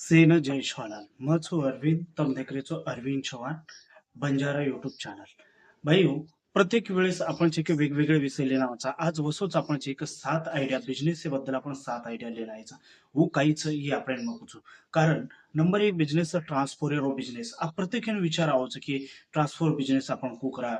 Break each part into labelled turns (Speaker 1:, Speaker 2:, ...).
Speaker 1: सेना जय श्वालाल मैं છું અરવિંદ તમે देख रहे છો अरविंद चव्हाण बंजारा युट्यूब चॅनल भाईओ प्रत्येक वेळेस आपण जे काही वेगवेगळे विषय लिहिण्याचा आज वसोच आपण जे एक सात आयडिया बिझनेस बद्दल आपण सात आयडिया लिहायचा वो काहीच ही आपण मगचू कारण नंबर एक बिझनेस ट्रान्सफोर बिझनेस आप प्रत्येकाने विचार आवच की ट्रान्सफोर बिझनेस आपण को करा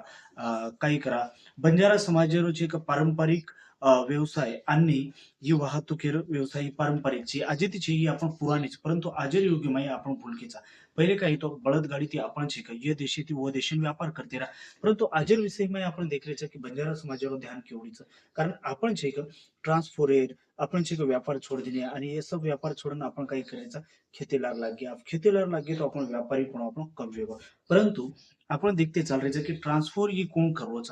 Speaker 1: काही करा बंजारा समाजावर जे एक पारंपरिक व्यवसाय आणि ही वाहतुकीर व्यवसाय ही पारंपरिकची आजेतीची ही आपण पुराणीच परंतु आजर युगमय आपण भूलकीचा पहिले काही तो बळदगाडी ती आपण शिक ये देशी ती वो देशी व्यापार करते रहा परंतु आजर विषय में आपण देख रहे की बंजारा समाजावर ध्यान केवढीच कारण आपण शिक ट्रान्सफोरेर आपण शिक व्यापार छोड़ दिने आणि हे सब व्यापार छोडून आपण काही करायचा खेतीला लाग गया खेतीला लाग गया तो आपण व्यापारी पण आपण कम वेगो परंतु आपण देखते चाल रहे की ट्रान्सफोर ही कोण करवोच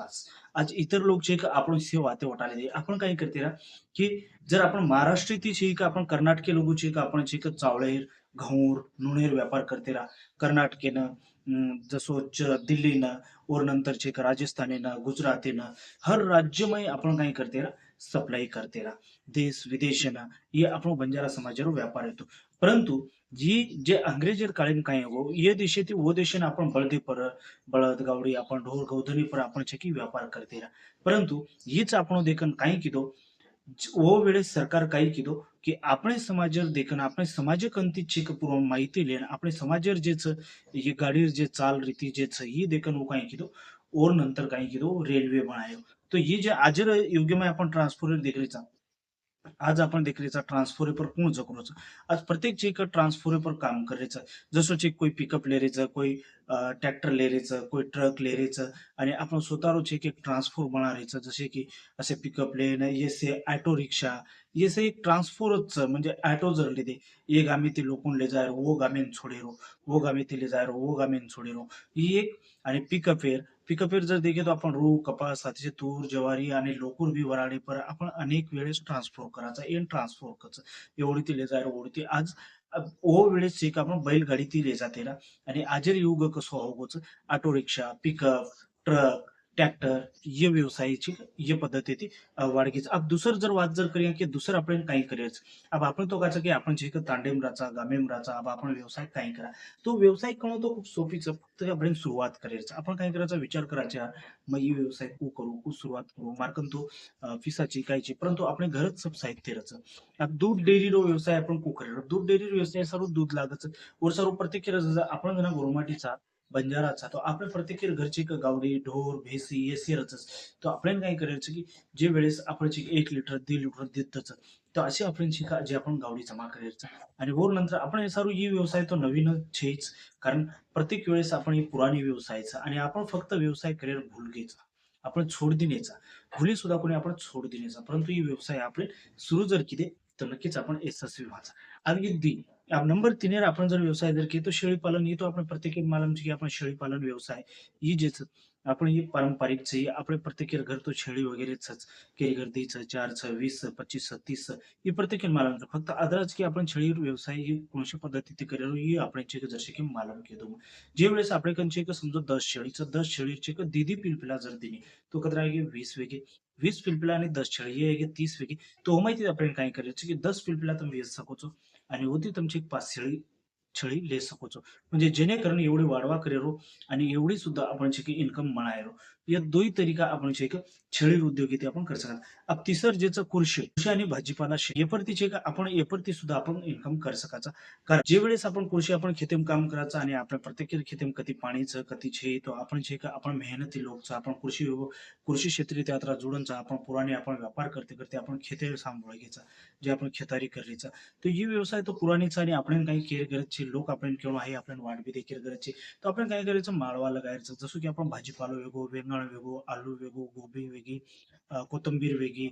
Speaker 1: आज इतर लोक जे आपण से वाते वाटाले दे आपण काय करते रा की जर आपण महाराष्ट्रातील जे का आपण कर्नाटकी लोक जे का आपण जे चावळेर घऊर नुणेर व्यापार करते रा कर्नाटकेनं जसो दिल्लीनं और नंतर जे का राजस्थानेनं गुजरातीनं हर राज्यमय आपण काय करते रा सप्लाई करते रा देश विदेशनं ये आपण बंजारा समाजावर व्यापार येतो परंतु जी जे अंग्रेजर कालीन काय हो ये देशातील वो देशाने आपण बळदे पर बळद गावडी आपण ढोर गौधनी पर आपण छकी व्यापार करते रा परंतु हीच आपण देखन काही किदो वो वेळेस सरकार काही किदो की આપણે સમાજર દેખન આપણે સમાજક અંતિ ચીક પૂર્વ માહિતી લેન આપણે સમાજર જે છે ये गाडी जे चाल रीती जे છે ये देखन वो काही किदो और नंतर काही किदो रेल्वे बनायो तो ये जे आजर युग में आपण ट्रांसपोर्टर देख रहे आज आपण देखरेचा ट्रान्सफर पर कोण जकरोच आज प्रत्येक चीज ट्रान्सफर पर काम करायचं जसं ची कोई पिकअप लेरेचं कोई ट्रॅक्टर लेरेचं कोई ट्रक लेरेचं आणि आपण स्वतःरो चेक एक ट्रान्सफर बनारायचं जसे की असे पिकअप लेन ये से ऑटो रिक्शा ये से एक ट्रान्सफरच म्हणजे ऑटो जर लेदे ये गामी ते लोकून ले जाय वो गामीन छोडेरो वो गामी ते ले जाय वो गामीन छोडेरो ही एक आणि पिकअपेर जर देखे तो आपण रू कपास साथीचे तूर ज्वारी आणि लोकूर बी वराडे पर आपण अनेक वेळेस ट्रान्सफर करायचा एन ट्रान्सफर करायचं एवढी ती ले जाय ओढती आज ओ वेळेस जे का आपण बैलगाडी ती ले जाते ना आणि आजर युग कसं होगोच auto rickshaw pickup truck tractor ये व्यवसायाची ये पद्धत येते वाडगीच अब दुसर जर वाद जर करूया की दुसरं आपण काही करायचं अब आपण तो काचा की आपण जे तांडेम राचा गामेम राचा अब आपण व्यवसाय काही करा तो व्यवसाय करणं तो खूप सोपीच फक्त आपण सुरुवात करायचं आपण काय करायचा विचार करायचा मग ही व्यवसाय कू करू कू सुरुवात करू मार्कन तो फिसाची कायची परंतु आपण घरच सब साहित्य रच अब दूध डेअरी रो व्यवसाय आपण कू करेल दूध डेअरी व्यवसाय सर्व दूध लागच और सर्व प्रत्येक आपण जरा गोरमाटीचा बंजाराचा तो आपल्या प्रत्येक घरची गावडी ढोर भेसी हे सेरच तो आपण काय करायचं की जे वेळेस आपण 1 लिटर 1.5 लिटर देतच तर असे आपण शिका जे आपण गावडी जमा करायचं आणि वर नंतर आपण हे सर्व ही व्यवसाय तो नवीन छेच कारण प्रत्येक वेळेस आपण ही पुराणी व्यवसायाचा आणि आपण फक्त व्यवसाय करिअर भूल घ्यायचा आपण छोड देण्याचा भुली सुद्धा कोणी आपण छोड देण्याचा परंतु ही व्यवसाय आपले सुरू जर केले तर नक्कीच आपण यशस्वी व्हायचा आणि दी अब नंबर 3 आपण जर व्यवसाय जर की तो शेळी पालन ये तो आपण प्रत्येक मालूम की आपण शेळी पालन व्यवसाय ये जेच आपण ही पारंपरिक છે આપણે प्रत्येक घर तो शेळी वगैरे केरी गर्दीचं 4 20 25 30 ही प्रत्येक मालम फक्त आदराच की आपण शेळी व्यवसाय ही कोणत्या पद्धतीने करेल ही आपण चेक जसे की मालम केदो जे वेळेस आपले कंचे एक समजो 10 शेळीचं 10 शेळीचे एक दीदी पिलपिला जर दिली तो कदरा आहे 20 वेगे 20 पिलपिला आणि 10 शेळी हे 30 वेगे तो माहिती आपण काय करायचं की 10 पिलपिला तुम्ही वेच सकोचो आणि होती तुमची एक 5 शेळी छळी ले सकोचो म्हणजे जेणेकरून एवढी वाढवा करेरो आणि एवढी सुद्धा आपण जे इन्कम म्हणायरो या दोही तरीका आपण जे छळी उद्योग इथे आपण कर सकत अब तिसर जेचं कृषी आणि भाजीपाला हे परती जे का आपण एपरती सुद्धा आपण इन्कम कर सकाचा कारण जे वेळेस आपण कृषी आपण खेतीम काम करायचं आणि आपल्या प्रत्येक खेतीम कधी पाणीचं कधी छे तो आपण जे का आपण मेहनती लोकचं आपण कृषी क्षेत्री त्यात जुडूनचा आपण पुराणे आपण व्यापार करते करते आपण खेते सांभाळ घ्यायचा जे आपण खेतारी करायचा तो ही व्यवसाय तो पुराणीचा आणि आपण काही केअर करायची लोक आपण किंवा आहे आपण वाट बी देखील करायची तर आपण काय करायचं माळवा लगायचं जसं की आपण भाजीपालो वेगो वेंगण वेगो आलू वेगो गोबी वेगळी कोथिंबीर वेगळी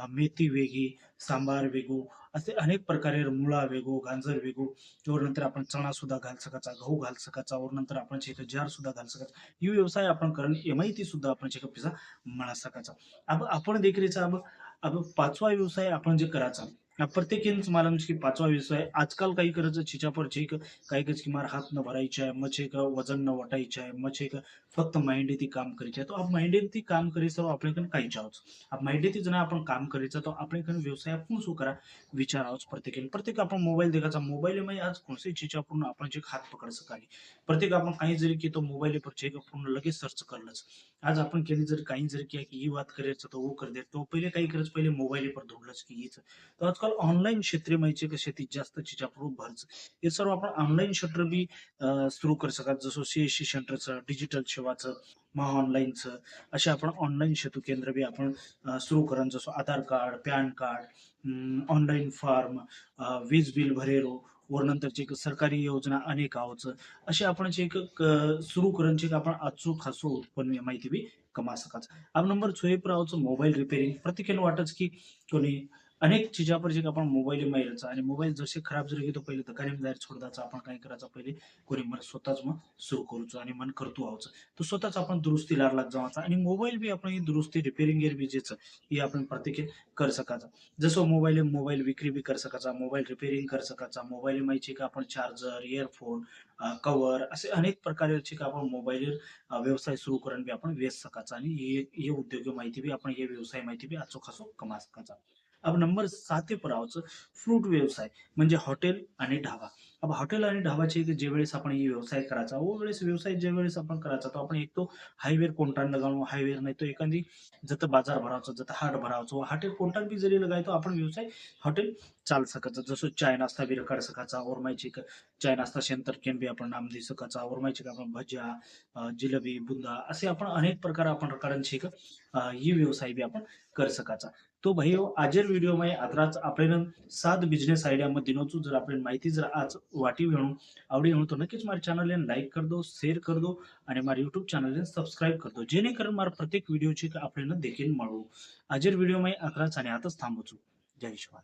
Speaker 1: मेथी वेगळी सांबार वेगो असे अनेक प्रकारे मुळा वेगो गांजर वेगो और नंतर आपण चणा सुद्धा घाल सकाचा गहू घाल सकाचा और नंतर आपण जार सुद्धा घाल सकाचा ही व्यवसाय आपण करण एमआयटी सुद्धा आपण पिझ्झा म्हणा सकाचा अब आपण देखील अब अब पाचवा व्यवसाय आपण जे करायचा प्रत्येकीच मालूम છે કે પાંચવા વિષય આજકાલ કઈ કરે છે છીચા પર છે કે કઈ કે કે મારા હાથ ન ભરાઈ છે એમ છે કે વજન ન વટાઈ છે એમ છે કે ફક્ત માઇન્ડથી કામ કરી છે તો આ માઇન્ડથી કામ કરી તો આપણે કને કઈ જાવ આ માઇન્ડથી જ आपण काम करायचं तो આપણે કને व्यवसाय आपण શું करा विचार आहोत प्रत्येक आपण मोबाईल देखाचा मोबाईल में आज कोणसी चीज आपण आपण जे हात पकड सकाली प्रत्येक आपण काही जरी की तो मोबाईल पर चेक आपण लगेच सर्च करलच आज आपण केली जर काही जरी की ही बात करायचं तो वो कर दे तो पहिले काही करत पहिले मोबाईल पर ढूंढलच की हीच तर आजकाल ऑनलाईन क्षेत्र माहिती कशी ती जास्त चीज आपण भरच हे सर्व आपण ऑनलाईन क्षेत्र बी सुरू करू शकत जसं सीएससी सेंटरचं डिजिटल सेवाचं महा ऑनलाईनचं असे आपण ऑनलाईन सेतू केंद्र बी आपण सुरू करा जसं Aadhaar card PAN card online form वीज बिल भरेरो वर नंतरची एक सरकारी योजना अनेक आवच असे आपण जे एक सुरू करून आपण अचूक खासो उत्पन्न माहिती बी कमा सकाच अब नंबर 6 पर आवच मोबाईल रिपेरिंग प्रत्येकाला वाटच की कोणी अनेक चीजापर जे आपण मोबाईल माहिती आणि मोबाईल जसे खराब जरी घेतो पहिले तर कायम जाहीर सोडायचा आपण काय करायचं पहिले कोणी मन स्वतःच मग सुरू करूचं आणि मन करतो आहोत तर स्वतःच आपण दुरुस्ती लाग जावाचा आणि मोबाईल बी आपण ही दुरुस्ती रिपेरिंग एर बी जेच ही आपण प्रत्येक कर सकाचा जसं मोबाईल विक्री बी कर सकाचा मोबाईल रिपेरिंग कर सकाचा मोबाईल माहिती का आपण चार्जर इयरफोन कवर असे अनेक प्रकारचे का आपण मोबाईल व्यवसाय सुरू करून बी आपण वेच सकाचा आणि हे उद्योग माहिती बी आपण हे व्यवसाय माहिती बी अचूक खासो कमा सकाचा अब नंबर 7 पर आवचं फ्रूट व्यवसाय म्हणजे हॉटेल आणि ढाबा अब हॉटेल आणि ढाबाचे जे वेळेस आपण हे व्यवसाय करायचा वो वेळेस व्यवसाय जे वेळेस आपण करायचा तो आपण एक तो हायवेर कोणता लगावून हायवेर नाही तो एखादी जत बाजार भरावचं जत हाट भरावचं हॉटेल कोणता बी जरी लगायतो आपण व्यवसाय हॉटेल चाल सकायचं जसं चाय नाश्ता बी काढ सकायचा और माहिती चाय नाश्ता सेंटर केन बी आपण नाम दे सकायचा और माहिती का आपण भज्या जिलेबी बुंदा असे आपण अनेक प्रकार आपण कारण ये व्यवसाय बी आपण कर सकायचा तो भाई आजर वीडियो में आदराच આપણે 7 बिझनेस आइडिया માં દિનોચું જर આપણે માહિતી જर आज वाटी वेणू आवडी वेणू તો નક્કીच મારી ચેનલને લાઈક કરી દો શેર કરી દો અને મારી યુટ્યુબ ચેનલને સબસ્ક્રાઇબ કરી દો જેનેકरून મારા પ્રत्येक व्हिडिओची આપણને દેખીને મળવું आजर व्हिडिओ में आदराच आणि आताच थांबवतो जय शिवाय